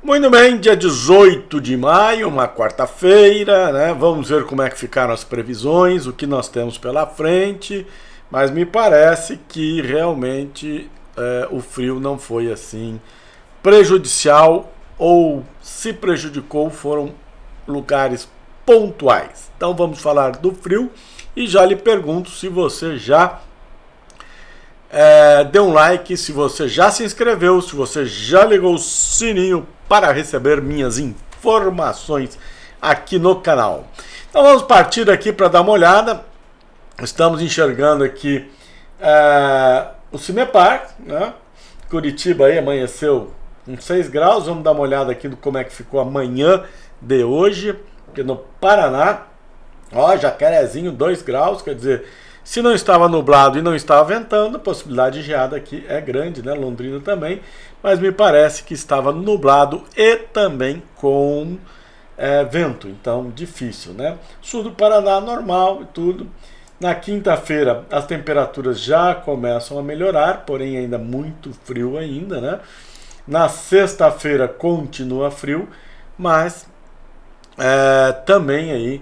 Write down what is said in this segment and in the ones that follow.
Muito bem, dia 18 de maio, uma quarta-feira, né? Vamos ver como é que ficaram as previsões, o que nós temos pela frente, mas me parece que realmente o frio não foi assim prejudicial, ou se prejudicou foram lugares pontuais. Então vamos falar do frio e já lhe pergunto se você já dê um like, se você já se inscreveu, se você já ligou o sininho para receber minhas informações aqui no canal. Então vamos partir aqui para dar uma olhada. Estamos enxergando aqui o Cimepar, né? Curitiba aí amanheceu com 6 graus. Vamos dar uma olhada aqui no como é que ficou amanhã de hoje, aqui no Paraná. Ó, Jacarezinho 2 graus, quer dizer, se não estava nublado e não estava ventando, a possibilidade de geada aqui é grande, né? Londrina também, mas me parece que estava nublado e também com vento, então difícil, né? Sul do Paraná normal e tudo. Na quinta-feira as temperaturas já começam a melhorar, porém ainda muito frio ainda, né? Na sexta-feira continua frio, mas também aí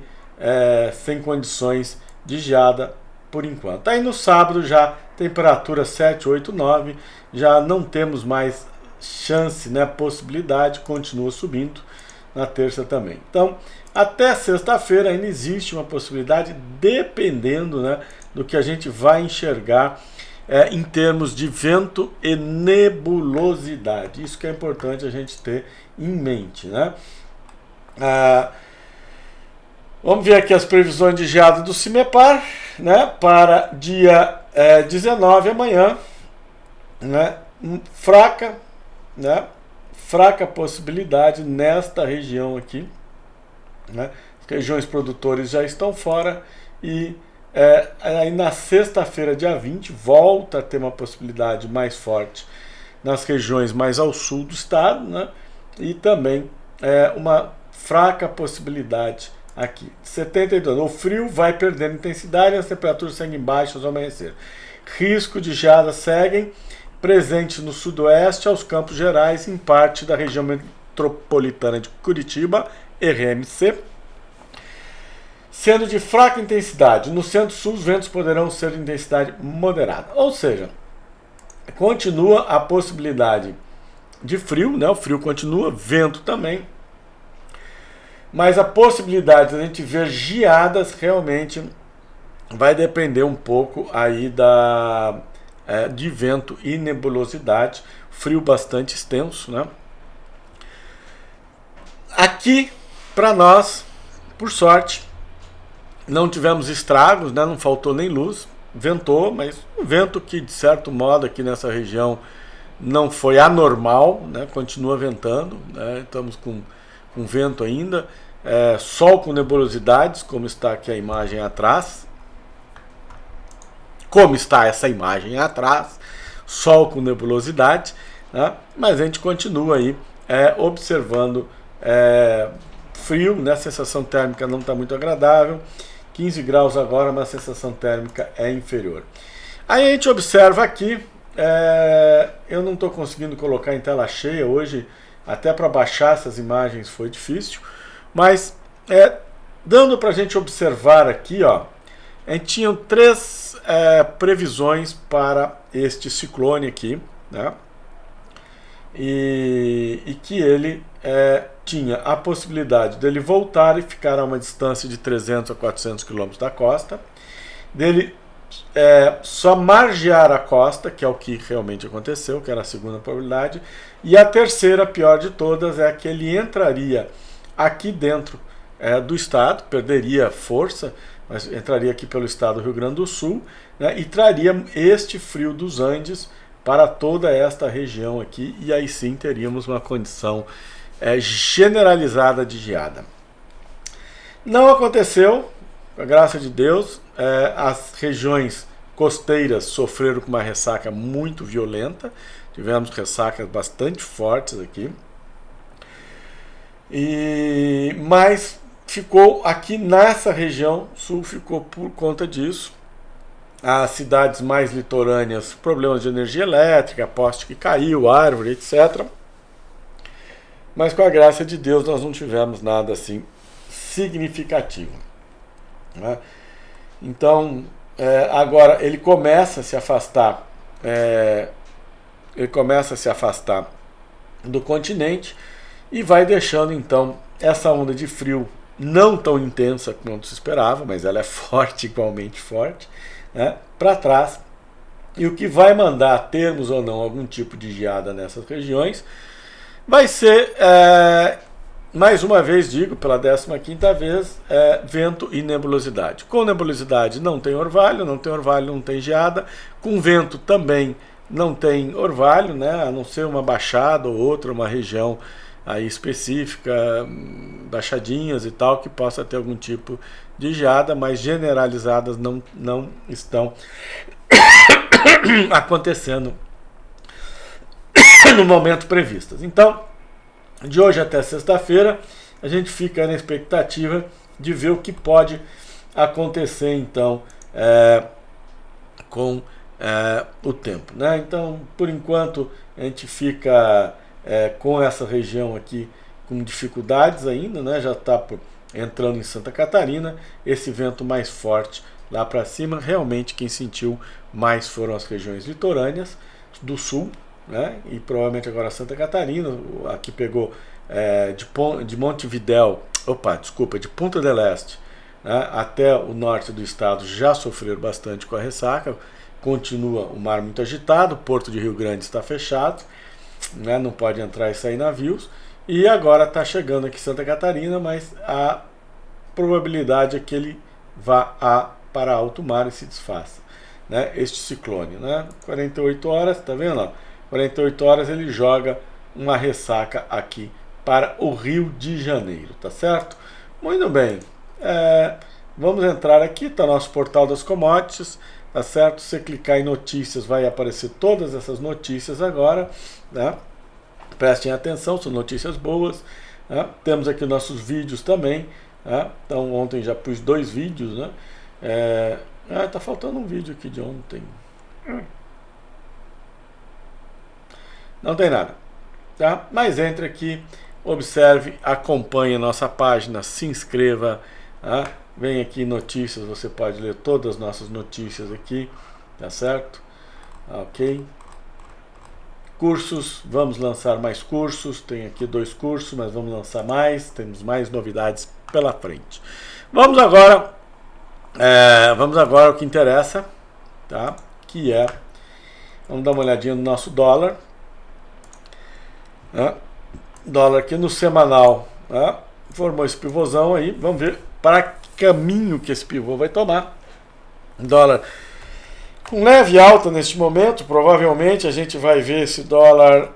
sem condições de geada por enquanto. Aí no sábado já temperatura 7, 8, 9, já não temos mais chance, né, possibilidade, continua subindo na terça também. Então, até sexta-feira ainda existe uma possibilidade, dependendo, né, do que a gente vai enxergar em termos de vento e nebulosidade. Isso que é importante a gente ter em mente, né? Vamos ver aqui as previsões de geada do Cimepar, né, para dia 19 amanhã, né, fraca possibilidade nesta região aqui, né, as regiões produtores já estão fora e aí na sexta-feira, dia 20, volta a ter uma possibilidade mais forte nas regiões mais ao sul do estado, né, e também uma fraca possibilidade aqui, 72. O frio vai perdendo intensidade e as temperaturas seguem baixas ao amanhecer. Risco de geada seguem presentes no sudoeste, aos Campos Gerais, em parte da região metropolitana de Curitiba, RMC, sendo de fraca intensidade. No centro-sul, os ventos poderão ser de intensidade moderada. Ou seja, continua a possibilidade de frio, né? O frio continua, vento também, mas a possibilidade de a gente ver geadas realmente vai depender um pouco aí de vento e nebulosidade, frio bastante extenso, né? Aqui, para nós, por sorte, não tivemos estragos, né? Não faltou nem luz, ventou, mas um vento que, de certo modo, aqui nessa região não foi anormal, né? Continua ventando, né? Estamos com vento ainda, sol com nebulosidades, como está aqui a imagem atrás, sol com nebulosidade, né? Mas a gente continua aí observando frio, né? A sensação térmica não está muito agradável, 15 graus agora, mas a sensação térmica é inferior. Aí a gente observa aqui, eu não estou conseguindo colocar em tela cheia hoje, até para baixar essas imagens foi difícil, mas dando para a gente observar aqui, ó, a gente tinha 3 previsões para este ciclone aqui, né? E que ele tinha a possibilidade dele voltar e ficar a uma distância de 300 a 400 quilômetros da costa, dele só margear a costa, que é o que realmente aconteceu, que era a segunda probabilidade, e a terceira, pior de todas, é que ele entraria aqui dentro do estado, perderia força, mas entraria aqui pelo estado do Rio Grande do Sul, né, e traria este frio dos Andes para toda esta região aqui, e aí sim teríamos uma condição generalizada de geada. Não aconteceu, com a graça de Deus. As regiões costeiras sofreram com uma ressaca muito violenta, tivemos ressacas bastante fortes aqui, mas ficou aqui nessa região sul, ficou por conta disso. As cidades mais litorâneas, problemas de energia elétrica, poste que caiu, árvore, etc. mas com a graça de Deus nós não tivemos nada assim significativo, né? Então, agora ele começa a se afastar, do continente e vai deixando então essa onda de frio não tão intensa quanto se esperava, mas ela é forte, igualmente forte, né, para trás. E o que vai mandar termos ou não algum tipo de geada nessas regiões vai ser, mais uma vez digo, pela 15ª vez, vento e nebulosidade. Com nebulosidade não tem orvalho, não tem geada. Com vento também não tem orvalho, né, a não ser uma baixada ou outra, uma região aí específica, baixadinhas e tal, que possa ter algum tipo de geada, mas generalizadas não estão acontecendo no momento previstas. Então, de hoje até sexta-feira, a gente fica na expectativa de ver o que pode acontecer, então, com o tempo, né? Então, por enquanto, a gente fica com essa região aqui com dificuldades ainda, né? Já está entrando em Santa Catarina, esse vento mais forte lá para cima. Realmente quem sentiu mais foram as regiões litorâneas do sul, né? E provavelmente agora Santa Catarina, aqui pegou de Montevidéu, de Punta del Este, né, até o norte do estado já sofreram bastante com a ressaca. Continua o mar muito agitado, o porto de Rio Grande está fechado, né, não pode entrar e sair navios, e agora está chegando aqui Santa Catarina, mas a probabilidade é que ele vá para alto mar e se desfaça, né, este ciclone, né, 48 horas, tá vendo? Ó, 48 horas ele joga uma ressaca aqui para o Rio de Janeiro, tá certo? Muito bem, vamos entrar aqui, tá nosso portal das commodities, tá certo? Se você clicar em notícias vai aparecer todas essas notícias agora, né? Prestem atenção, são notícias boas, né? Temos aqui nossos vídeos também, né? Então ontem já pus 2 vídeos, né? Tá faltando um vídeo aqui de ontem. Não tem nada, tá? Mas entre aqui, observe, acompanhe a nossa página, se inscreva, tá? Vem aqui notícias, você pode ler todas as nossas notícias aqui, tá certo? Ok. Cursos, vamos lançar mais cursos, tem aqui 2 cursos, mas vamos lançar mais, temos mais novidades pela frente. Vamos agora ao que interessa, tá? Que vamos dar uma olhadinha no nosso dólar, né? Dólar aqui no semanal, né? Formou esse pivôzão aí, vamos ver para que caminho que esse pivô vai tomar. Dólar com leve alta neste momento, provavelmente a gente vai ver esse dólar,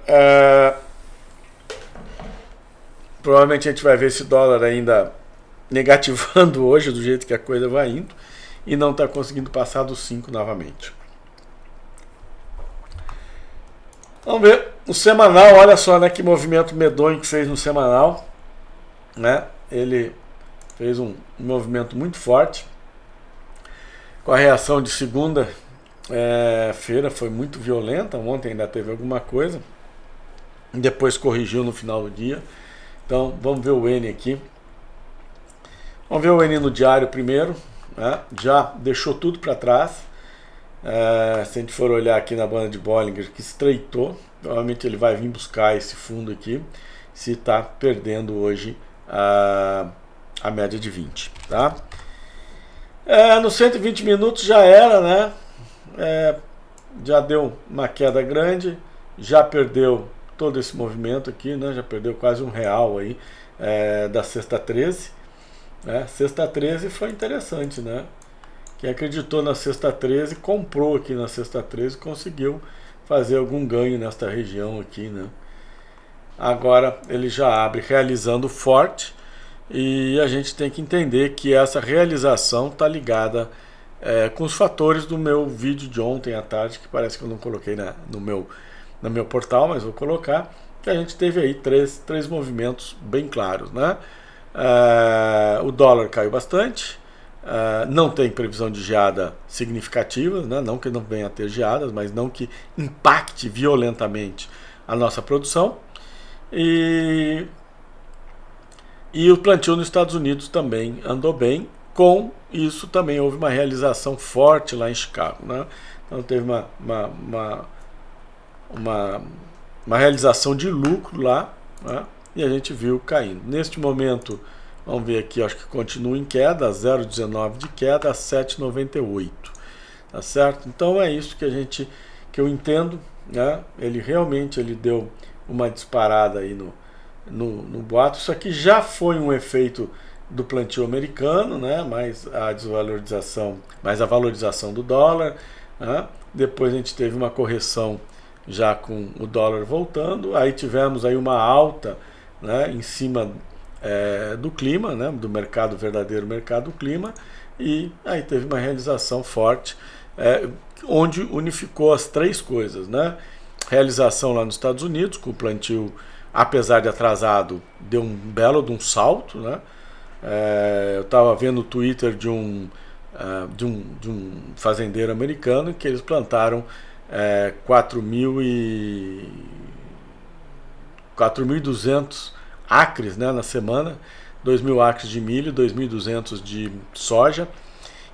ainda negativando hoje, do jeito que a coisa vai indo, e não está conseguindo passar dos 5 novamente. Vamos ver o semanal, olha só, né, que movimento medonho que fez no semanal, né? Ele fez um movimento muito forte, com a reação de segunda-feira foi muito violenta. Ontem ainda teve alguma coisa, depois corrigiu no final do dia. Então vamos ver o N aqui, vamos ver o N no diário primeiro, né? Já deixou tudo para trás. Se a gente for olhar aqui na banda de Bollinger, que estreitou, provavelmente ele vai vir buscar esse fundo aqui, se está perdendo hoje a média de 20, tá? No 120 minutos já era, né? Já deu uma queda grande, já perdeu todo esse movimento aqui, né? Já perdeu quase R$1 aí, da sexta 13, né? Sexta 13 foi interessante, né? Quem acreditou na sexta 13 comprou aqui na sexta 13, conseguiu fazer algum ganho nesta região aqui, né? Agora ele já abre realizando forte, e a gente tem que entender que essa realização está ligada com os fatores do meu vídeo de ontem à tarde, que parece que eu não coloquei no meu portal, mas vou colocar, que a gente teve aí três movimentos bem claros, né? O dólar caiu bastante, não tem previsão de geada significativa, né? Não que não venha a ter geadas, mas não que impacte violentamente a nossa produção. E o plantio nos Estados Unidos também andou bem. Com isso também houve uma realização forte lá em Chicago, né? Então teve uma realização de lucro lá, né? E a gente viu caindo. Neste momento, vamos ver aqui, acho que continua em queda, 0,19 de queda a 7,98, tá certo? Então é isso que eu entendo, né? Ele realmente deu uma disparada aí no boato. Isso aqui já foi um efeito do plantio americano, né? Mais a desvalorização, mais a valorização do dólar, né? Depois a gente teve uma correção já com o dólar voltando, aí tivemos aí uma alta, né, em cima do clima, né, do mercado, verdadeiro mercado clima, e aí teve uma realização forte, onde unificou as três coisas, né? Realização lá nos Estados Unidos, com o plantio, apesar de atrasado, deu um belo de um salto, né? Eu estava vendo o Twitter de um fazendeiro americano que eles plantaram 4.200 acres, né, na semana, 2.000 acres de milho, 2.200 de soja.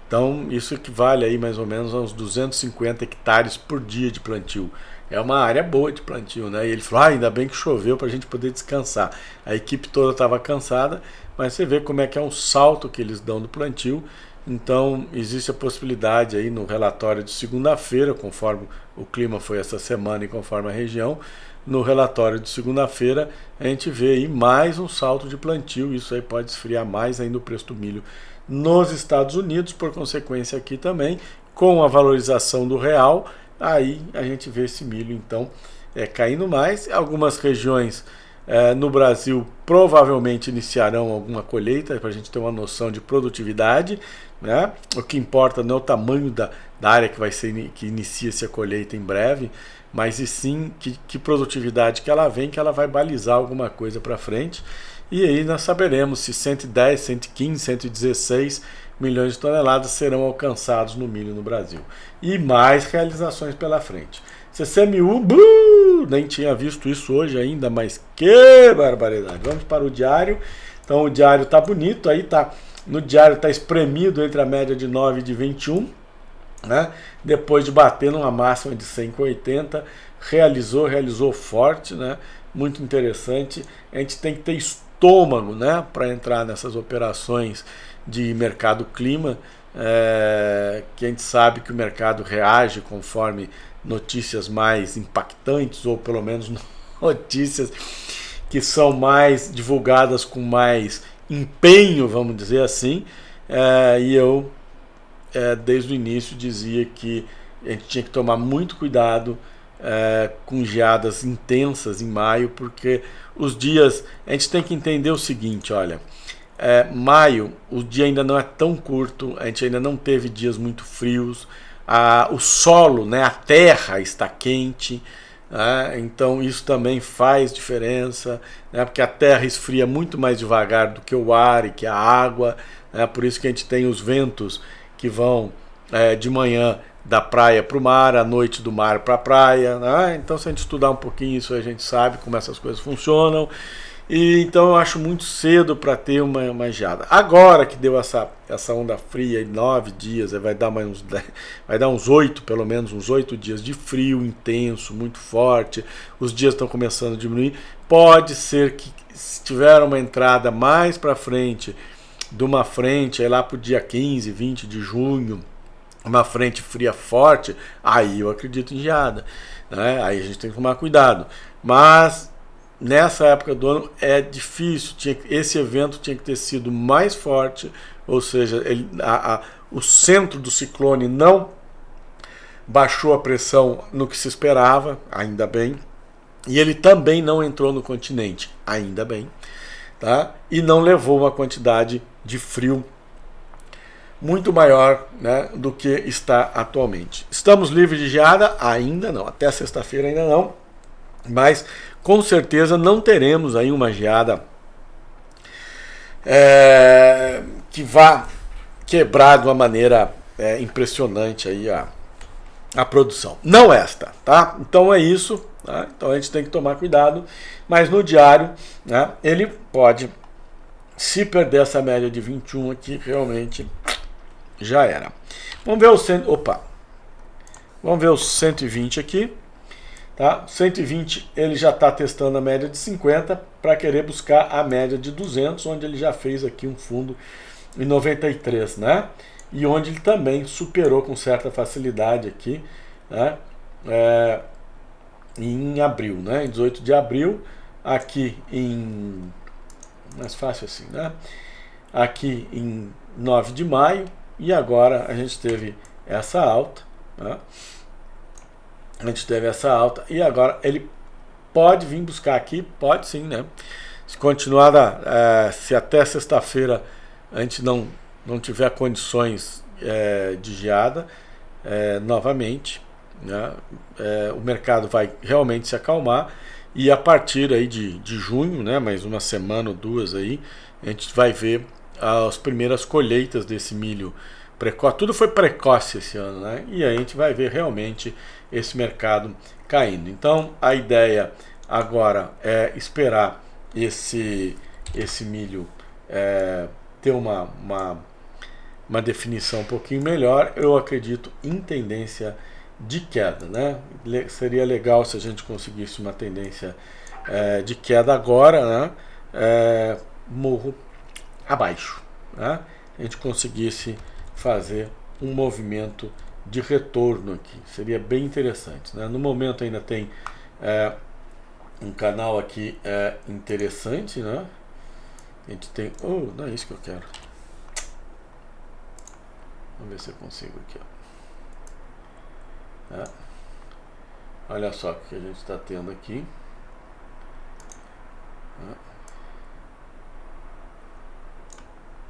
Então isso equivale aí mais ou menos a uns 250 hectares por dia de plantio. É uma área boa de plantio, né? E ele falou, ainda bem que choveu para a gente poder descansar. A equipe toda estava cansada, mas você vê como é que é um salto que eles dão do plantio. Então existe a possibilidade aí no relatório de segunda-feira, conforme o clima foi essa semana e conforme a região, no relatório de segunda-feira a gente vê aí mais um salto de plantio. Isso aí pode esfriar mais ainda o preço do milho nos Estados Unidos, por consequência aqui também, com a valorização do real, aí a gente vê esse milho então caindo mais. Algumas regiões no Brasil provavelmente iniciarão alguma colheita para a gente ter uma noção de produtividade, né? O que importa não é o tamanho da área que inicia-se a colheita em breve, mas e sim que produtividade que ela vem, que ela vai balizar alguma coisa para frente. E aí nós saberemos se 110, 115, 116 milhões de toneladas serão alcançados no milho no Brasil. E mais realizações pela frente. CCMU, nem tinha visto isso hoje ainda, mas que barbaridade. Vamos para o diário. Então o diário tá bonito, aí tá, no diário tá espremido entre a média de 9 e de 21, né? Depois de bater numa máxima de 5,80, realizou forte, né? Muito interessante. A gente tem que ter estômago, né, para entrar nessas operações de mercado clima, que a gente sabe que o mercado reage conforme notícias mais impactantes, ou pelo menos notícias que são mais divulgadas com mais empenho, vamos dizer assim. E eu desde o início dizia que a gente tinha que tomar muito cuidado com geadas intensas em maio, porque os dias, a gente tem que entender o seguinte, olha, maio, o dia ainda não é tão curto, a gente ainda não teve dias muito frios, o solo, né, a terra está quente, né, então isso também faz diferença, né, porque a terra esfria muito mais devagar do que o ar e que a água, né, por isso que a gente tem os ventos que vão de manhã da praia para o mar, à noite do mar para a praia, né? Então se a gente estudar um pouquinho isso, a gente sabe como essas coisas funcionam. E então eu acho muito cedo para ter uma geada. Agora que deu essa onda fria, 9 dias, vai dar uns 8, pelo menos uns 8 dias de frio intenso, muito forte. Os dias estão começando a diminuir. Pode ser que, se tiver uma entrada mais para frente, de uma frente, aí lá para o dia 15, 20 de junho, uma frente fria forte, aí eu acredito em geada, né? Aí a gente tem que tomar cuidado. Mas nessa época do ano é difícil, esse evento tinha que ter sido mais forte, ou seja, o centro do ciclone não baixou a pressão no que se esperava, ainda bem, e ele também não entrou no continente, ainda bem, tá? E não levou uma quantidade de frio muito maior, né, do que está atualmente. Estamos livres de geada? Ainda não, até sexta-feira ainda não, mas com certeza não teremos aí uma geada que vá quebrar de uma maneira impressionante aí a produção. Não esta, tá? Então é isso, tá? Então a gente tem que tomar cuidado, mas no diário, né, ele pode, se perder essa média de 21 aqui, realmente já era. Vamos ver o 120 aqui. Tá? 120 ele já está testando a média de 50 para querer buscar a média de 200, onde ele já fez aqui um fundo em 93, né? E onde ele também superou com certa facilidade aqui, né? Em abril, né? Em 18 de abril, aqui em... mais fácil assim, né? Aqui em 9 de maio, e agora a gente teve essa alta, né? A gente teve essa alta e agora ele pode vir buscar aqui, pode sim, né? Se continuar, se até sexta-feira a gente não tiver condições de geada novamente, né? O mercado vai realmente se acalmar e a partir aí de junho, né? Mais uma semana ou duas aí, a gente vai ver as primeiras colheitas desse milho precoce. Tudo foi precoce esse ano, né? E aí a gente vai ver realmente esse mercado caindo. Então a ideia agora é esperar esse milho ter uma definição um pouquinho melhor. Eu acredito em tendência de queda, né? Seria legal se a gente conseguisse uma tendência de queda agora, né? Morro abaixo, né? A gente conseguisse fazer um movimento de retorno aqui, seria bem interessante, né? No momento ainda tem um canal aqui interessante, né? A gente tem... não é isso que eu quero. Vamos ver se eu consigo aqui, ó. Olha só o que a gente está tendo aqui.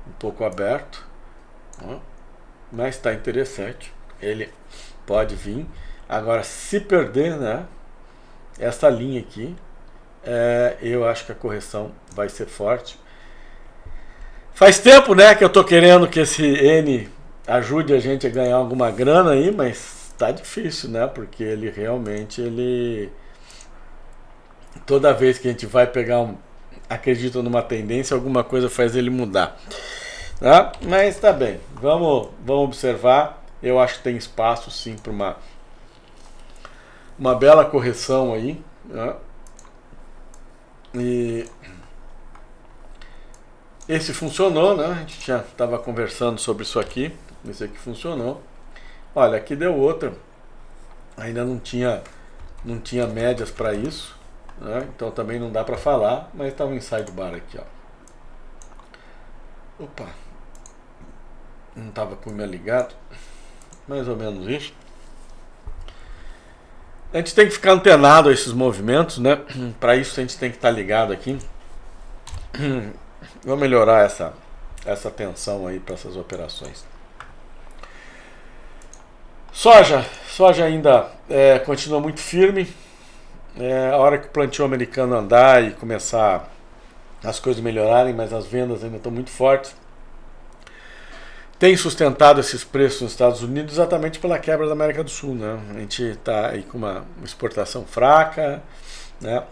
Um pouco aberto, mas está interessante. Ele pode vir. Agora, se perder, né, essa linha aqui, eu acho que a correção vai ser forte. Faz tempo, né, que eu tô querendo que esse N ajude a gente a ganhar alguma grana aí, mas tá difícil, né, porque ele realmente, toda vez que a gente vai pegar acredita numa tendência, alguma coisa faz ele mudar. Tá? Mas tá bem, vamos observar. Eu acho que tem espaço sim para uma bela correção aí, né? E esse funcionou, né? A gente já estava conversando sobre isso aqui. Esse aqui funcionou. Olha, aqui deu outra. Ainda não tinha médias para isso, né? Então também não dá para falar, mas está um inside bar aqui, ó. Opa, não estava com o meu ligado. Mais ou menos isso. A gente tem que ficar antenado a esses movimentos, né? Para isso a gente tem que estar ligado aqui. Vou melhorar essa tensão aí para essas operações. Soja ainda continua muito firme. A hora que o plantio americano andar e começar as coisas melhorarem, mas as vendas ainda estão muito fortes. Tem sustentado esses preços nos Estados Unidos exatamente pela quebra da América do Sul, né? A gente está aí com uma exportação fraca, né?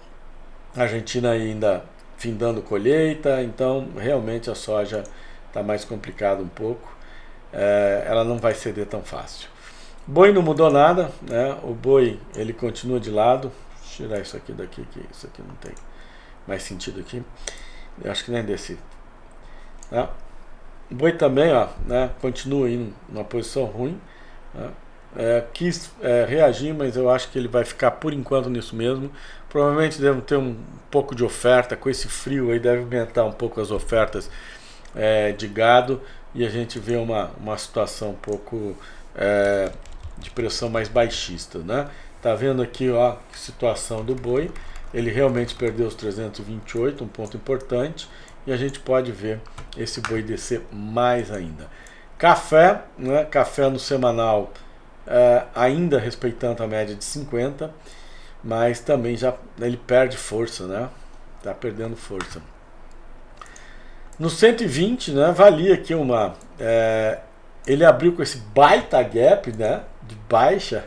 A Argentina ainda findando colheita, então realmente a soja está mais complicada um pouco. Ela não vai ceder tão fácil. Boi não mudou nada, né? O boi ele continua de lado. Vou tirar isso aqui daqui, que isso aqui não tem mais sentido aqui. Eu acho que nem desse, né? O boi também, ó, né, continua indo numa posição ruim, né? Quis reagir, mas eu acho que ele vai ficar por enquanto nisso mesmo. Provavelmente deve ter um pouco de oferta. Com esse frio aí deve aumentar um pouco as ofertas de gado, e a gente vê uma situação um pouco de pressão mais baixista, né? Tá vendo aqui, ó, a situação do boi. Ele realmente perdeu os 328, um ponto importante, e a gente pode ver esse boi descer mais ainda. Café, né? Café no semanal ainda respeitando a média de 50, mas também já ele perde força, né? Tá perdendo força. No 120, né? Valia aqui ele abriu com esse baita gap, né? De baixa.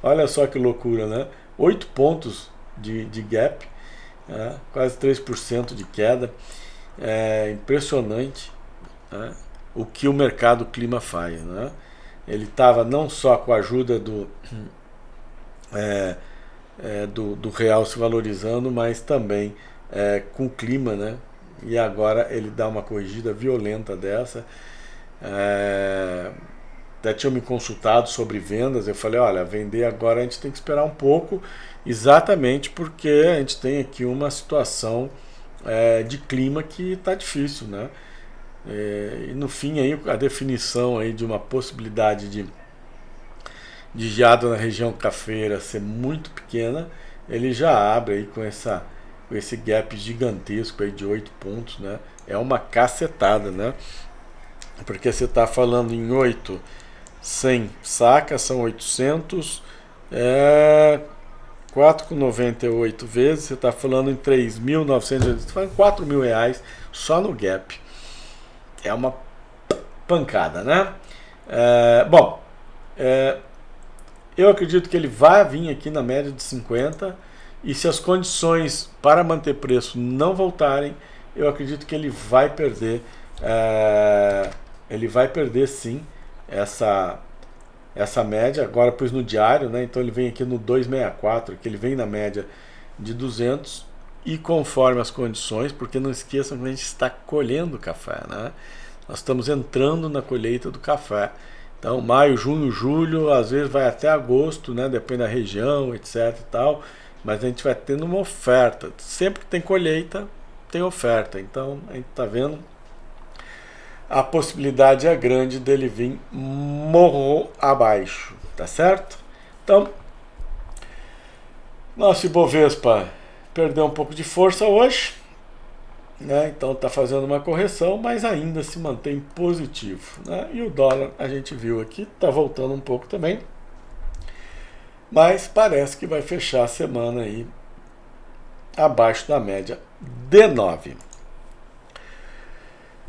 Olha só que loucura, né? 8 pontos de gap, né? Quase 3% de queda. É impressionante, né? O que o mercado clima faz, né? Ele estava não só com a ajuda do real se valorizando, mas também com o clima, né? E agora ele dá uma corrigida violenta dessa. Até tinham me consultado sobre vendas. Eu falei, olha, vender agora a gente tem que esperar um pouco, exatamente porque a gente tem aqui uma situação de clima que está difícil, né? E no fim aí a definição aí de uma possibilidade de geada na região cafeira ser muito pequena, ele já abre aí com esse gap gigantesco aí de 8 pontos, né? É uma cacetada, né? Porque você está falando em 8, 100 sacas, são 800, 4,98 vezes, você está falando em 3.900, você está falando R$4.000 só no gap. É uma pancada, né? Eu acredito que ele vai vir aqui na média de 50, e se as condições para manter preço não voltarem, eu acredito que ele vai perder, sim essa média. Agora pus no diário, né? Então ele vem aqui no 264, que ele vem na média de 200, e conforme as condições, porque não esqueçam que a gente está colhendo café, né? Nós estamos entrando na colheita do café. Então, maio, junho, julho, às vezes vai até agosto, né? Depende da região, etc e tal. Mas a gente vai tendo uma oferta. Sempre que tem colheita, tem oferta. Então, a gente está vendo, a possibilidade é grande dele vir morro abaixo, tá certo? Então, nosso Ibovespa perdeu um pouco de força hoje, né? Então está fazendo uma correção, mas ainda se mantém positivo, né? E o dólar, a gente viu aqui, está voltando um pouco também, mas parece que vai fechar a semana aí abaixo da média de 9.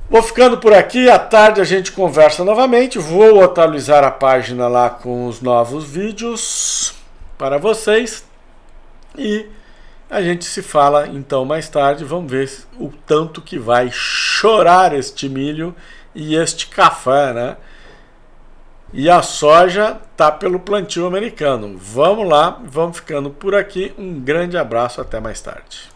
Vou ficando por aqui. À tarde a gente conversa novamente. Vou atualizar a página lá com os novos vídeos para vocês, e a gente se fala então mais tarde. Vamos ver o tanto que vai chorar este milho e este café, né? E a soja tá pelo plantio americano. Vamos lá, vamos ficando por aqui. Um grande abraço, até mais tarde.